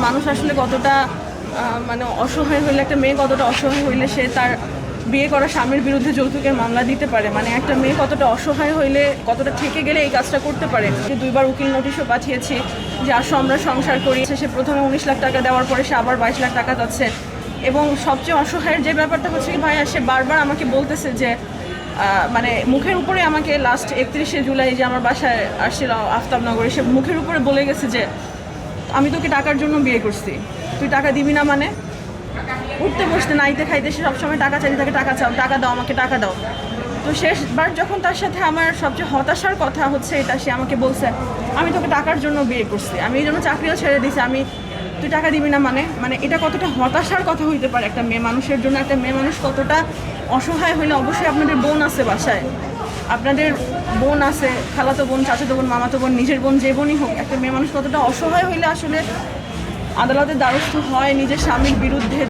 মানুষ আসলে কতটা মানে অসহায় হইলে, একটা মেয়ে কতটা অসহায় হইলে সে তার বিয়ে করা স্বামীর বিরুদ্ধে যৌতুকের মামলা দিতে পারে, মানে একটা মেয়ে কতটা অসহায় হইলে, কতটা ঠেকে গেলে এই কাজটা করতে পারে। যে 2বার উকিল নোটিশও পাঠিয়েছি যে আসো আমরা সংসার করি। সে প্রথমে 19 লাখ টাকা দেওয়ার পরে সে আবার 22 লাখ টাকা যাচ্ছে। এবং সবচেয়ে অসহায়ের যে ব্যাপারটা হচ্ছে কি ভাইয়া, সে বারবার আমাকে বলতেছে যে মানে মুখের উপরে আমাকে লাস্ট 31শে জুলাই যে আমার বাসায় আসছিল আফতাবনগরে, সে মুখের উপরে বলে গেছে যে আমি তোকে টাকার জন্য বিয়ে করছি, তুই টাকা দিবি না মানে। উঠতে বসতে নাইতে খাইতে সে সবসময় টাকা চাইতে থাকে, টাকা চাও, টাকা দাও, আমাকে টাকা দাও। তো শেষবার যখন তার সাথে আমার সবচেয়ে হতাশার কথা হচ্ছে এটা, সে আমাকে বলছে আমি তোকে টাকার জন্য বিয়ে করছি, আমি এই জন্য চাকরিও ছেড়ে দিয়েছি, তুই টাকা দিবি না মানে। মানে এটা কতটা হতাশার কথা হইতে পারে একটা মেয়ে মানুষের জন্য। একটা মেয়ে মানুষ কতটা অসহায় হইলে, অবশ্যই আপনাদের বোন আছে বাসায়, আপনাদের বোন আছে, খালাতো বোন, চাচাতো বোন, মামাতো বোন, নিজের বোন, যে বোনই হোক, একটা মেয়ে মানুষ কতটা অসহায় হইলে আসলে আদালতের দ্বারস্থ হয় নিজের স্বামীর বিরুদ্ধে